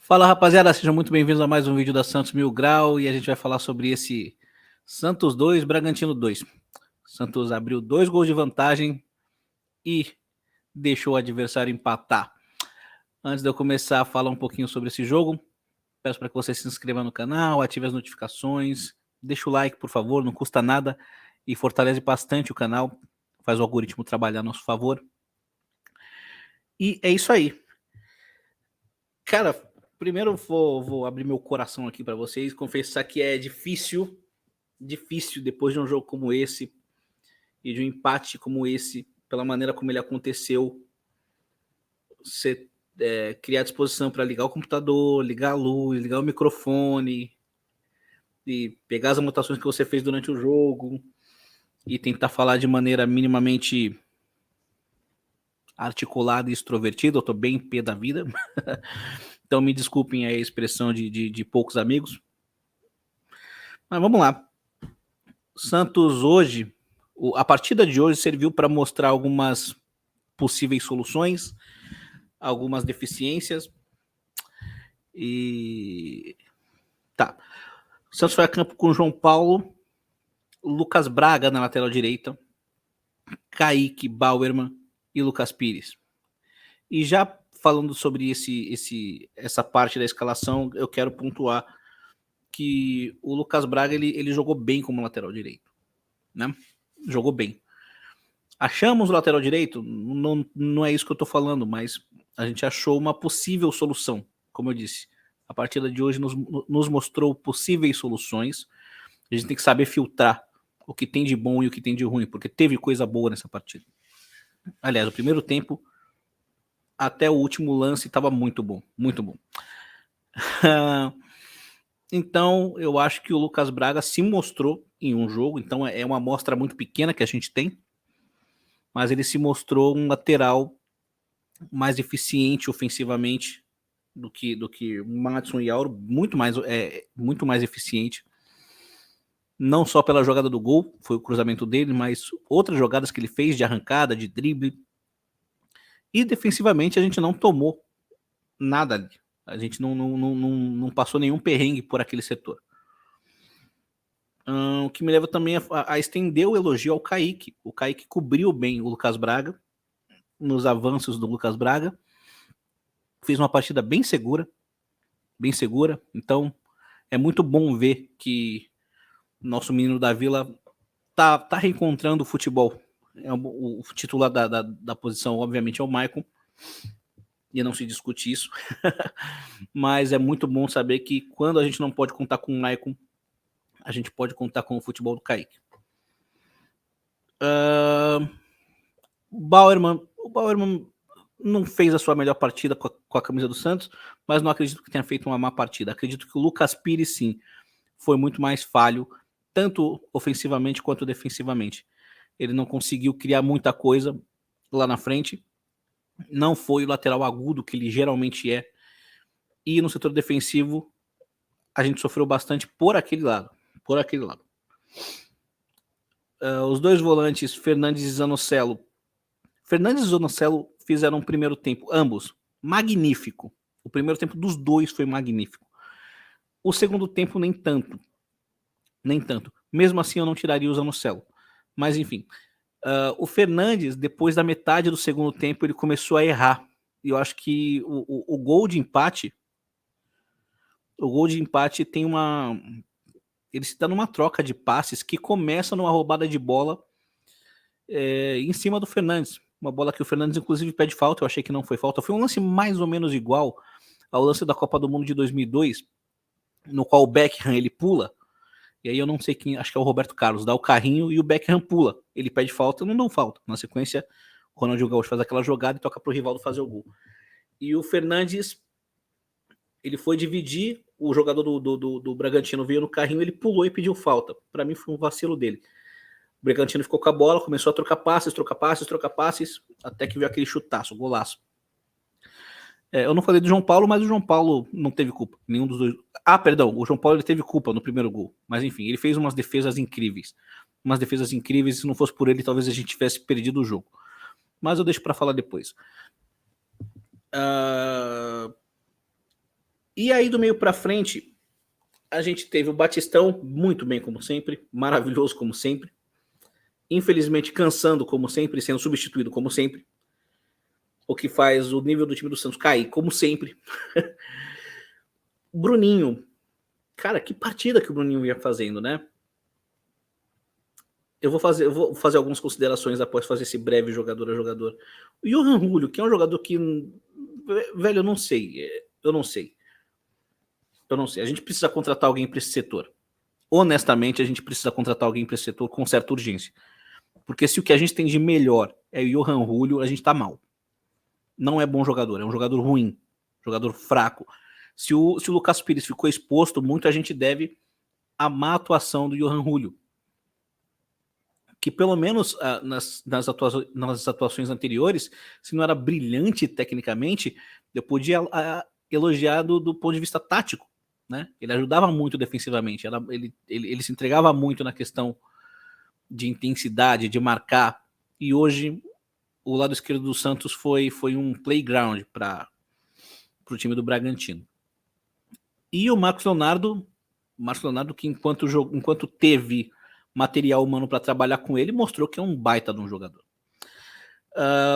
Fala, rapaziada, sejam muito bem-vindos a mais um vídeo da Santos Mil Grau e a gente vai falar sobre esse Santos 2, Bragantino 2. Santos abriu 2 gols de vantagem e deixou o adversário empatar. Antes de eu começar a falar um pouquinho sobre esse jogo, peço para que você se inscreva no canal, ative as notificações, deixa o like, por favor, não custa nada e fortalece bastante o canal, faz o algoritmo trabalhar a nosso favor. E é isso aí. Cara, primeiro vou abrir meu coração aqui para vocês, confessar que é difícil depois de um jogo como esse e de um empate como esse, pela maneira como ele aconteceu, você criar disposição para ligar o computador, ligar a luz, ligar o microfone e pegar as anotações que você fez durante o jogo e tentar falar de maneira minimamente articulada e extrovertida. Eu tô bem pé da vida. Então me desculpem a expressão de poucos amigos. Mas vamos lá. Santos hoje, a partida de hoje serviu para mostrar algumas possíveis soluções, algumas deficiências e tá. O Santos foi a campo com João Paulo, Lucas Braga na lateral direita, Kaique, Bauerman e Lucas Pires. E já falando sobre essa parte da escalação, eu quero pontuar que o Lucas Braga ele jogou bem como lateral direito, né? Jogou bem. Achamos o lateral direito? Não é isso que eu tô falando, mas a gente achou uma possível solução, como eu disse. A partida de hoje nos mostrou possíveis soluções. A gente tem que saber filtrar o que tem de bom e o que tem de ruim, porque teve coisa boa nessa partida. Aliás, o primeiro tempo, até o último lance, estava muito bom, muito bom. Então, eu acho que o Lucas Braga se mostrou em um jogo, então é uma amostra muito pequena que a gente tem, mas ele se mostrou um lateral mais eficiente ofensivamente do que o Madison e Auro, muito mais eficiente. Não só pela jogada do gol, foi o cruzamento dele, mas outras jogadas que ele fez de arrancada, de drible. E defensivamente a gente não tomou nada ali. A gente não passou nenhum perrengue por aquele setor. O que me leva também a estender o elogio ao Kaique. O Kaique cobriu bem o Lucas Braga, nos avanços do Lucas Braga. Fez uma partida bem segura. Bem segura. Então é muito bom ver que nosso menino da Vila tá reencontrando o futebol. O titular da posição, obviamente, é o Maicon. E não se discute isso. Mas é muito bom saber que quando a gente não pode contar com o Maicon, a gente pode contar com o futebol do Kaique. O Bauerman não fez a sua melhor partida com a camisa do Santos, mas não acredito que tenha feito uma má partida. Acredito que o Lucas Pires, sim, foi muito mais falho, tanto ofensivamente quanto defensivamente. Ele não conseguiu criar muita coisa lá na frente, não foi o lateral agudo que ele geralmente é, e no setor defensivo a gente sofreu bastante por aquele lado. Os dois volantes, Fernandes e Zanocelo. Fernandes e Zanocelo fizeram um primeiro tempo, ambos, magnífico. O primeiro tempo dos dois foi magnífico. O segundo tempo, nem tanto. Nem tanto. Mesmo assim, eu não tiraria o Zanocelo. Mas, enfim. O Fernandes, depois da metade do segundo tempo, ele começou a errar. E eu acho que o gol de empate... O gol de empate tem uma... Ele se dá numa troca de passes que começa numa roubada de bola em cima do Fernandes. Uma bola que o Fernandes, inclusive, pede falta. Eu achei que não foi falta. Foi um lance mais ou menos igual ao lance da Copa do Mundo de 2002, no qual o Beckham ele pula. E aí eu não sei quem, acho que é o Roberto Carlos, dá o carrinho e o Beckham pula. Ele pede falta, não dão falta. Na sequência, o Ronaldinho Gaúcho faz aquela jogada e toca pro Rivaldo fazer o gol. E o Fernandes, ele foi dividir, o jogador do Bragantino veio no carrinho, ele pulou e pediu falta. Para mim foi um vacilo dele. O Bragantino ficou com a bola, começou a trocar passes, até que veio aquele chutaço, golaço. Eu não falei do João Paulo, mas o João Paulo não teve culpa. Nenhum dos dois. Perdão, o João Paulo ele teve culpa no primeiro gol. Mas enfim, ele fez umas defesas incríveis. Se não fosse por ele, talvez a gente tivesse perdido o jogo. Mas eu deixo para falar depois. E aí, do meio para frente, a gente teve o Batistão, muito bem como sempre, maravilhoso como sempre. Infelizmente, cansando como sempre, sendo substituído como sempre. O que faz o nível do time do Santos cair, como sempre. Bruninho. Cara, que partida que o Bruninho ia fazendo, né? Eu vou fazer algumas considerações após fazer esse breve jogador a jogador. O Johan Julio, que é um jogador que, velho, eu não sei. Eu não sei. Eu não sei. A gente precisa contratar alguém para esse setor. Honestamente, a gente precisa contratar alguém para esse setor com certa urgência. Porque se o que a gente tem de melhor é o Johan Julio, a gente tá mal. Não é bom jogador, é um jogador ruim, jogador fraco. Se o Lucas Pires ficou exposto, muito a gente deve à má atuação do Johan Julio. Que pelo menos nas atuações anteriores, se não era brilhante tecnicamente, eu podia elogiar do ponto de vista tático. Né? Ele ajudava muito defensivamente, ele se entregava muito na questão de intensidade, de marcar, e hoje o lado esquerdo do Santos foi um playground para o time do Bragantino. E o Marcos Leonardo que enquanto teve material humano para trabalhar com ele, mostrou que é um baita de um jogador.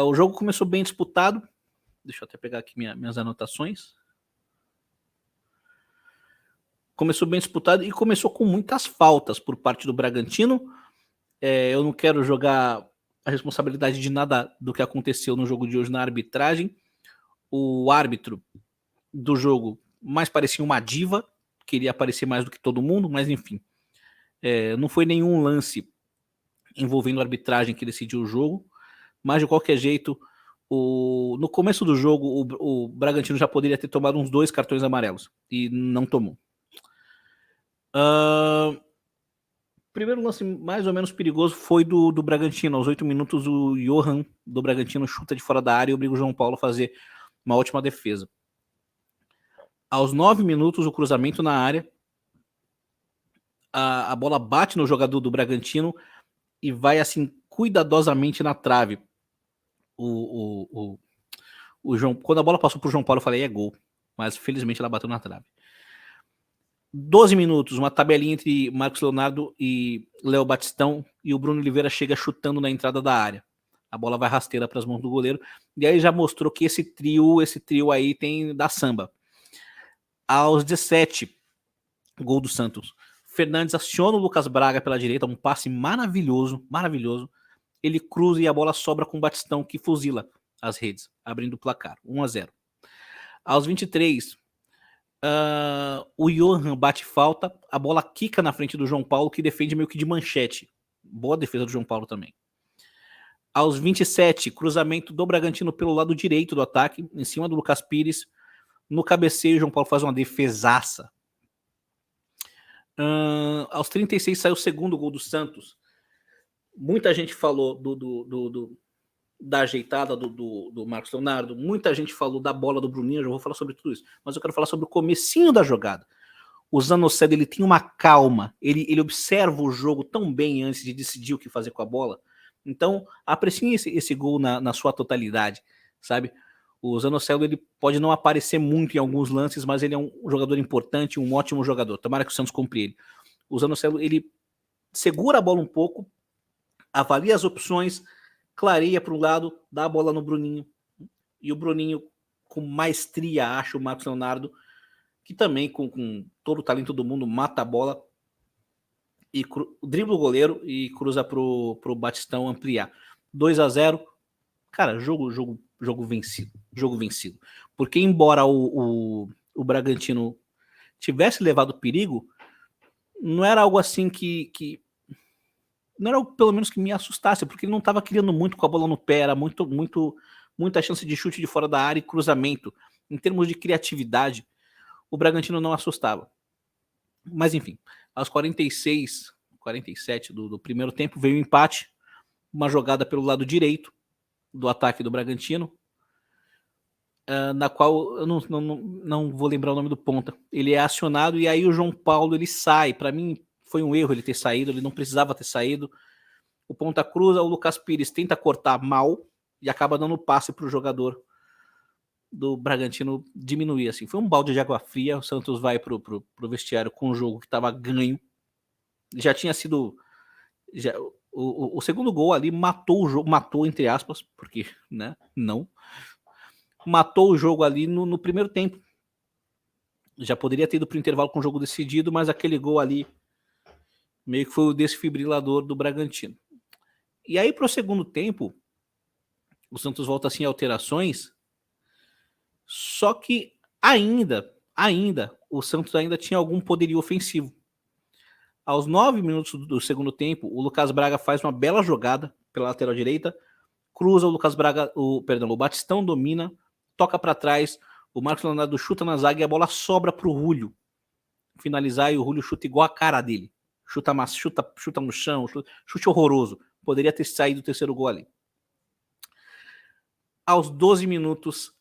O jogo começou bem disputado. Deixa eu até pegar aqui minhas anotações. Começou bem disputado e começou com muitas faltas por parte do Bragantino. Eu não quero jogar a responsabilidade de nada do que aconteceu no jogo de hoje na arbitragem. O árbitro do jogo mais parecia uma diva, queria aparecer mais do que todo mundo, mas enfim. Não foi nenhum lance envolvendo a arbitragem que decidiu o jogo, mas de qualquer jeito, no começo do jogo, o Bragantino já poderia ter tomado uns 2 cartões amarelos e não tomou. Primeiro lance mais ou menos perigoso foi do Bragantino. Aos 8 minutos, o Johan do Bragantino chuta de fora da área e obriga o João Paulo a fazer uma ótima defesa. Aos 9 minutos, o cruzamento na área. A bola bate no jogador do Bragantino e vai assim cuidadosamente na trave. O João, quando a bola passou pro João Paulo, eu falei, é gol. Mas felizmente ela bateu na trave. 12 minutos, uma tabelinha entre Marcos Leonardo e Léo Batistão, e o Bruno Oliveira chega chutando na entrada da área. A bola vai rasteira para as mãos do goleiro, e aí já mostrou que esse trio aí tem da samba. Aos 17, gol do Santos. Fernandes aciona o Lucas Braga pela direita, um passe maravilhoso, maravilhoso. Ele cruza e a bola sobra com o Batistão, que fuzila as redes, abrindo o placar, 1-0. Aos 23, o Johan bate falta, a bola quica na frente do João Paulo, que defende meio que de manchete. Boa defesa do João Paulo também. Aos 27, cruzamento do Bragantino pelo lado direito do ataque, em cima do Lucas Pires. No cabeceio, o João Paulo faz uma defesaça. Aos 36, sai o segundo gol do Santos. Muita gente falou da ajeitada do Marcos Leonardo, muita gente falou da bola do Bruninho, eu já vou falar sobre tudo isso, mas eu quero falar sobre o comecinho da jogada. O Zanocelo, ele tem uma calma, ele observa o jogo tão bem antes de decidir o que fazer com a bola. Então, apreciem esse gol na sua totalidade, sabe? O Zanocelo, ele pode não aparecer muito em alguns lances, mas ele é um jogador importante, um ótimo jogador. Tomara que o Santos compre ele. O Zanocelo, ele segura a bola um pouco, avalia as opções, clareia para um lado, dá a bola no Bruninho. E o Bruninho, com maestria, acha o Marcos Leonardo, que também, com todo o talento do mundo, mata a bola, e dribla o goleiro e cruza pro Batistão ampliar. 2-0. Cara, jogo vencido. Jogo vencido. Porque embora o Bragantino tivesse levado perigo, não era algo assim que não era algo, pelo menos, que me assustasse, porque ele não estava criando muito com a bola no pé, era muita chance de chute de fora da área e cruzamento. Em termos de criatividade, o Bragantino não assustava. Mas enfim, aos 46, 47 do primeiro tempo, veio o empate, uma jogada pelo lado direito do ataque do Bragantino, na qual eu não vou lembrar o nome do ponta. Ele é acionado e aí o João Paulo ele sai. Para mim foi um erro ele ter saído, ele não precisava ter saído. O ponta cruza, o Lucas Pires tenta cortar mal e acaba dando passe para o jogador do Bragantino diminuir, assim. Foi um balde de água fria, o Santos vai pro vestiário com um jogo que estava ganho. Já tinha sido... o segundo gol ali matou o jogo, matou entre aspas, porque, né, não. Matou o jogo ali no primeiro tempo. Já poderia ter ido pro intervalo com o jogo decidido, mas aquele gol ali meio que foi o desfibrilador do Bragantino. E aí pro segundo tempo, o Santos volta assim alterações, só que ainda, o Santos ainda tinha algum poderio ofensivo. Aos 9 minutos do segundo tempo, o Lucas Braga faz uma bela jogada pela lateral direita, cruza o Lucas Braga, o Batistão domina, toca para trás, o Marcos Leonardo chuta na zaga e a bola sobra pro Julio finalizar, e o Julio chuta igual a cara dele. Chuta no chão, chute horroroso. Poderia ter saído o terceiro gol ali. Aos 12 minutos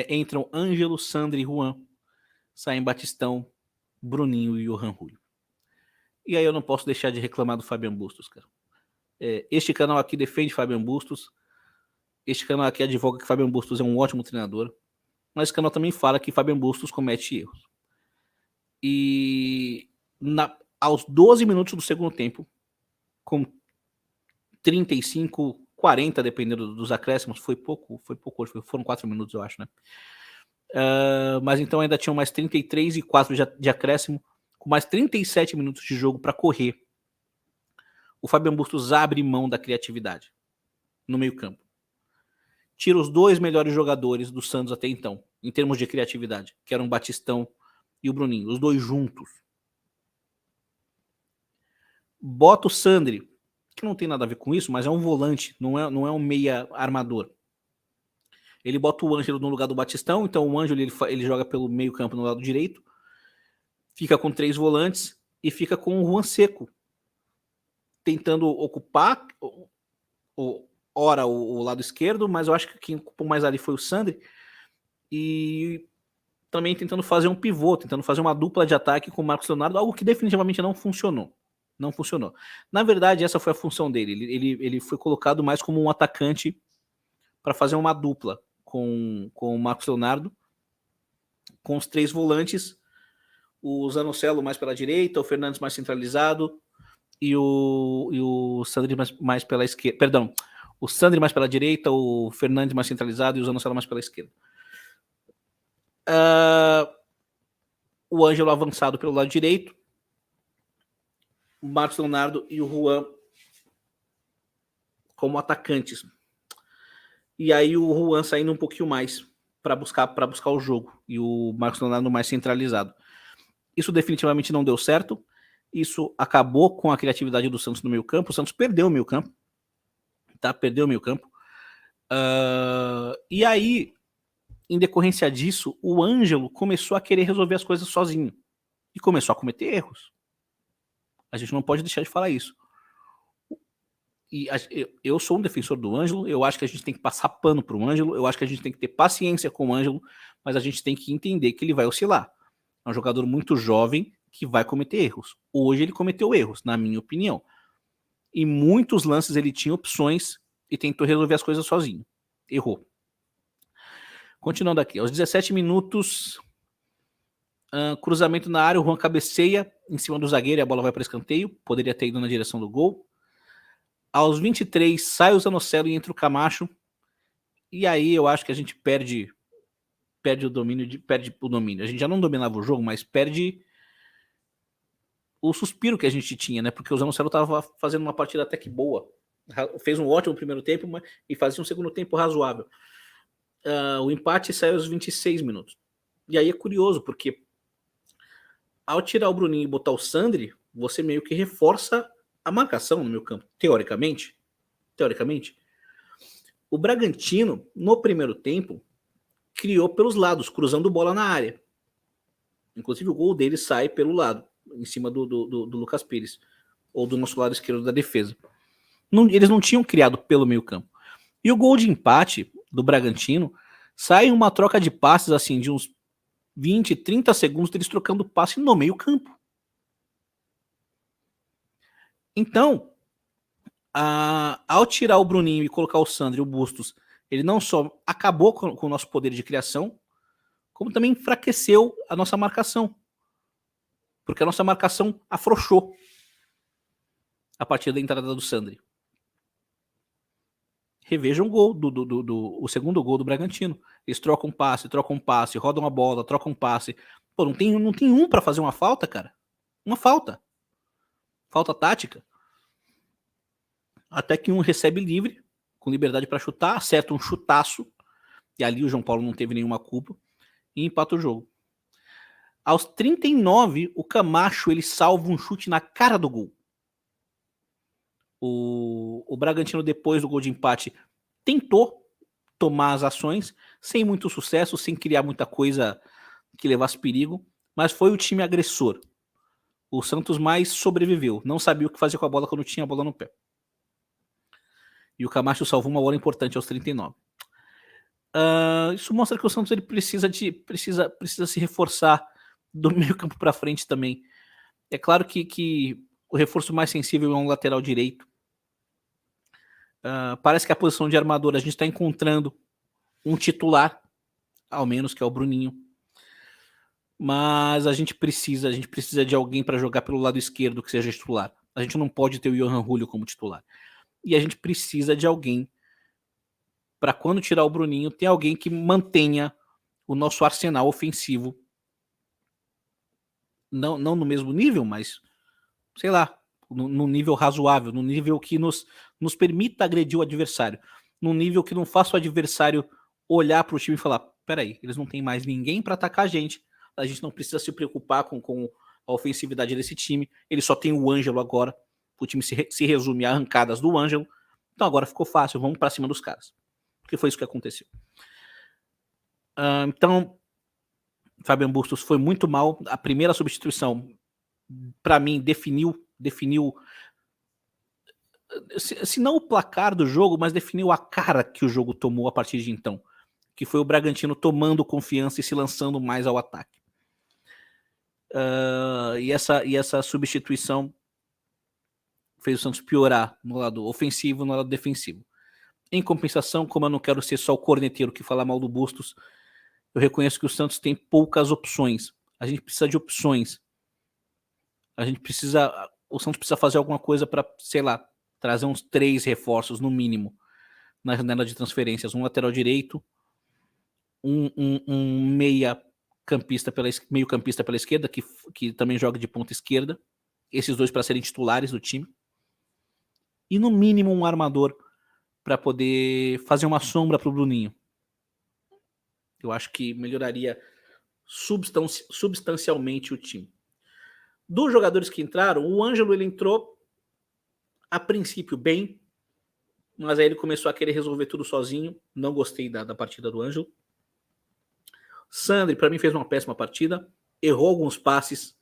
entram Ângelo, Sandri e Juan. Saem Batistão, Bruninho e Johan Julio. E aí eu não posso deixar de reclamar do Fabian Bustos, cara. Este canal aqui defende Fabian Bustos. Este canal aqui advoga que Fabian Bustos é um ótimo treinador. Mas esse canal também fala que Fabian Bustos comete erros. E aos 12 minutos do segundo tempo, com 35, 40, dependendo dos acréscimos, foi pouco, foram 4 minutos, eu acho, né? Mas então ainda tinham mais 33 e 4 de acréscimo, com mais 37 minutos de jogo para correr. O Fabian Bustos abre mão da criatividade no meio-campo. Tira os dois melhores jogadores do Santos até então, em termos de criatividade, que eram o Batistão e o Bruninho, os dois juntos. Bota o Sandri, que não tem nada a ver com isso, mas é um volante, não é um meia armador. Ele bota o Ângelo no lugar do Batistão, então o Ângelo ele joga pelo meio campo no lado direito, fica com 3 volantes e fica com o Juan Seco, tentando ocupar o lado esquerdo, mas eu acho que quem ocupou mais ali foi o Sandri, e também tentando fazer um pivô, tentando fazer uma dupla de ataque com o Marcos Leonardo, algo que definitivamente não funcionou. Não funcionou. Na verdade, essa foi a função dele. Ele foi colocado mais como um atacante para fazer uma dupla com o Marcos Leonardo, com os 3 volantes, o Zanocelo mais pela direita, o Fernandes mais centralizado e o Sandri mais pela esquerda. Perdão, o Sandri mais pela direita, o Fernandes mais centralizado e o Zanocelo mais pela esquerda. O Ângelo avançado pelo lado direito, o Marcos Leonardo e o Juan como atacantes. E aí o Juan saindo um pouquinho mais para buscar o jogo e o Marcos Leonardo mais centralizado. Isso definitivamente não deu certo. Isso acabou com a criatividade do Santos no meio-campo. O Santos perdeu o meio-campo. Tá? Perdeu o meio-campo. E aí, em decorrência disso, o Ângelo começou a querer resolver as coisas sozinho. E começou a cometer erros. A gente não pode deixar de falar isso. E eu sou um defensor do Ângelo, eu acho que a gente tem que passar pano pro Ângelo, eu acho que a gente tem que ter paciência com o Ângelo, mas a gente tem que entender que ele vai oscilar. É um jogador muito jovem que vai cometer erros. Hoje ele cometeu erros, na minha opinião. Em muitos lances ele tinha opções e tentou resolver as coisas sozinho. Errou. Continuando aqui, aos 17 minutos, cruzamento na área, o Juan cabeceia em cima do zagueiro e a bola vai para escanteio, poderia ter ido na direção do gol. Aos 23, sai o Zanocelo e entra o Camacho. E aí eu acho que a gente perde o domínio. A gente já não dominava o jogo, mas perde o suspiro que a gente tinha, né? Porque o Zanocelo estava fazendo uma partida até que boa. Fez um ótimo primeiro tempo e fazia um segundo tempo razoável. O empate saiu aos 26 minutos. E aí é curioso, porque ao tirar o Bruninho e botar o Sandri, você meio que reforça a marcação no meu campo, teoricamente. O Bragantino, no primeiro tempo, criou pelos lados, cruzando bola na área. Inclusive o gol dele sai pelo lado, em cima do Lucas Pires, ou do nosso lado esquerdo da defesa. Eles não tinham criado pelo meio campo. E o gol de empate do Bragantino sai em uma troca de passes assim, de uns 20, 30 segundos deles trocando passe no meio campo. Então, ao tirar o Bruninho e colocar o Sandro e o Bustos Ele não só acabou com o nosso poder de criação, como também enfraqueceu a nossa marcação. Porque a nossa marcação afrouxou a partir da entrada do Sandri. Revejam o gol o segundo gol do Bragantino. Eles trocam um passe, rodam a bola, trocam um passe. Pô, não tem um para fazer uma falta, cara. Uma falta. Falta tática. Até que um recebe livre, com liberdade para chutar, acerta um chutaço, e ali o João Paulo não teve nenhuma culpa, e empata o jogo. Aos 39, o Camacho ele salva um chute na cara do gol. O Bragantino, depois do gol de empate, tentou tomar as ações, sem muito sucesso, sem criar muita coisa que levasse perigo, mas foi o time agressor. O Santos mais sobreviveu, não sabia o que fazer com a bola quando tinha a bola no pé. E o Camacho salvou uma bola importante aos 39. Isso mostra que o Santos ele precisa se reforçar do meio campo para frente também. É claro que o reforço mais sensível é um lateral direito. Parece que a posição de armador a gente está encontrando um titular, ao menos, que é o Bruninho. Mas a gente precisa de alguém para jogar pelo lado esquerdo que seja titular. A gente não pode ter o Johan Julio como titular. E a gente precisa de alguém para quando tirar o Bruninho, ter alguém que mantenha o nosso arsenal ofensivo. Não no mesmo nível, mas, sei lá, num nível razoável, num nível que nos permita agredir o adversário, num nível que não faça o adversário olhar para o time e falar, peraí, eles não tem mais ninguém para atacar a gente não precisa se preocupar com a ofensividade desse time, ele só tem o Ângelo agora, o time se resume a arrancadas do Ângelo, então agora ficou fácil, vamos para cima dos caras, porque foi isso que aconteceu. Então, Fabian Bustos foi muito mal, a primeira substituição, para mim, definiu se não o placar do jogo, mas definiu a cara que o jogo tomou a partir de então, que foi o Bragantino tomando confiança e se lançando mais ao ataque. E essa substituição fez o Santos piorar no lado ofensivo, no lado defensivo. Em compensação, como eu não quero ser só o corneteiro que fala mal do Bustos, eu reconheço que o Santos tem poucas opções. A gente precisa de opções. O Santos precisa fazer alguma coisa para, sei lá, trazer uns 3 reforços no mínimo na janela de transferências. Um lateral direito, um meio-campista pela esquerda, que também joga de ponta esquerda. Esses 2 para serem titulares do time. E no mínimo um armador para poder fazer uma sombra para o Bruninho. Eu acho que melhoraria substancialmente o time. Dos jogadores que entraram, o Ângelo ele entrou a princípio bem, mas aí ele começou a querer resolver tudo sozinho. Não gostei da partida do Ângelo. Sandri, para mim, fez uma péssima partida. Errou alguns passes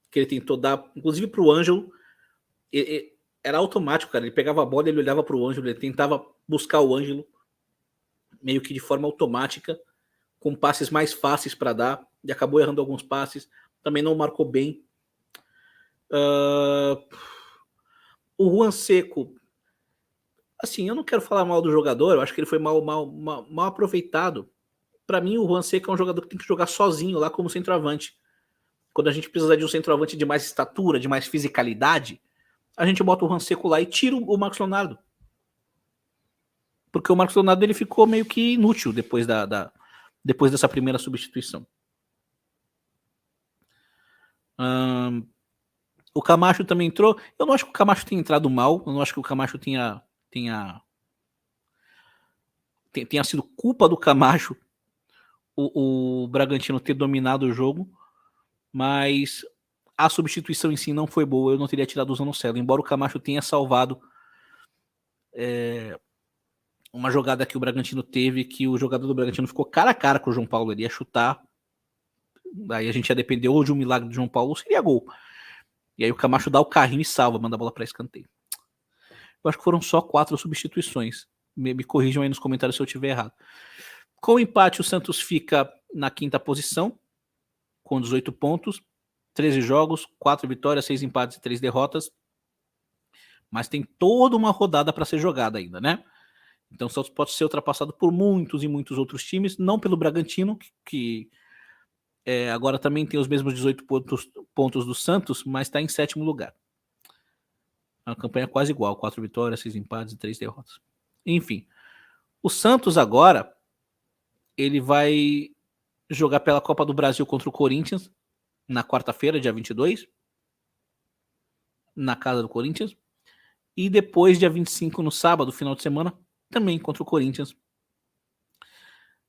que ele tentou dar, inclusive para o Ângelo. Era automático, cara. Ele pegava a bola, ele olhava para o Ângelo, ele tentava buscar o Ângelo meio que de forma automática, com passes mais fáceis para dar, e acabou errando alguns passes. Também não marcou bem. O Juan Seco, assim, eu não quero falar mal do jogador, eu acho que ele foi mal aproveitado. Para mim, o Juan Seco é um jogador que tem que jogar sozinho lá como centroavante. Quando a gente precisa de um centroavante de mais estatura, de mais fisicalidade, a gente bota o Juan Seco lá e tira o Marcos Leonardo. Porque o Marcos Leonardo ele ficou meio que inútil depois dessa primeira substituição. O Camacho também entrou. Eu não acho que o Camacho tenha entrado mal. Eu não acho que o Camacho tenha sido culpa do Camacho o Bragantino ter dominado o jogo. Mas a substituição em si não foi boa. Eu não teria tirado o Zanocelo. Embora o Camacho tenha salvado uma jogada que o Bragantino teve, que o jogador do Bragantino ficou cara a cara com o João Paulo. Ele ia chutar. Daí a gente ia depender ou de um milagre do João Paulo ou seria gol. E aí o Camacho dá o carrinho e salva, manda a bola para escanteio. Eu acho que foram só 4 substituições. Me corrijam aí nos comentários se eu estiver errado. Com o empate, o Santos fica na 5ª posição, com 18 pontos, 13 jogos, 4 vitórias, 6 empates e 3 derrotas. Mas tem toda uma rodada para ser jogada ainda, né? Então o Santos pode ser ultrapassado por muitos e muitos outros times, não pelo Bragantino, que agora também tem os mesmos 18 pontos do Santos, mas está em 7º lugar. É uma campanha quase igual, 4 vitórias, 6 empates e 3 derrotas. Enfim, o Santos agora, ele vai jogar pela Copa do Brasil contra o Corinthians, na quarta-feira, dia 22, na casa do Corinthians, e depois, dia 25, no sábado, final de semana, também contra o Corinthians,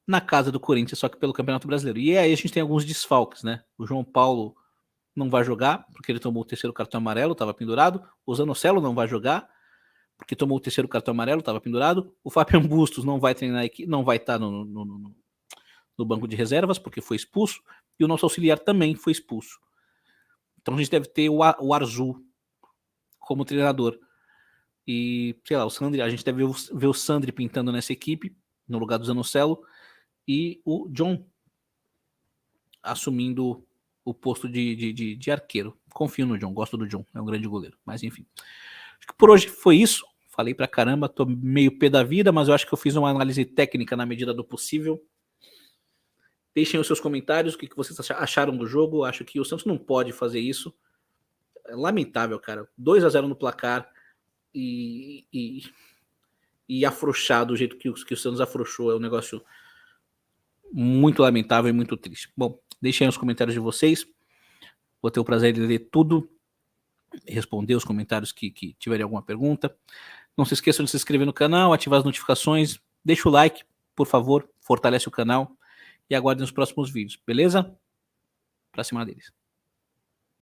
na casa do Corinthians, só que pelo Campeonato Brasileiro. E aí a gente tem alguns desfalques, né? O João Paulo não vai jogar, porque ele tomou o 3º cartão amarelo, estava pendurado. O Zanocelo não vai jogar, porque tomou o 3º cartão amarelo, estava pendurado. O Fabian Bustos não vai treinar a equipe, não vai estar no banco de reservas, porque foi expulso. E o nosso auxiliar também foi expulso. Então a gente deve ter o Arzu como treinador. E, sei lá, o Sandri, a gente deve ver o Sandri pintando nessa equipe, no lugar do Zanocelo, e o John assumindo o posto de arqueiro. Confio no John, gosto do John, é um grande goleiro. Mas enfim, acho que por hoje foi isso. Falei pra caramba, tô meio pé da vida, mas eu acho que eu fiz uma análise técnica na medida do possível. Deixem os seus comentários, o que vocês acharam do jogo. Acho que o Santos não pode fazer isso. É lamentável, cara. 2-0 no placar e afrouxar do jeito que o Santos afrouxou. É um negócio muito lamentável e muito triste. Bom, deixem aí os comentários de vocês. Vou ter o prazer de ler tudo, responder os comentários que tiverem alguma pergunta. Não se esqueçam de se inscrever no canal, ativar as notificações, deixa o like, por favor, fortalece o canal e aguardem os próximos vídeos, beleza? Pra cima deles.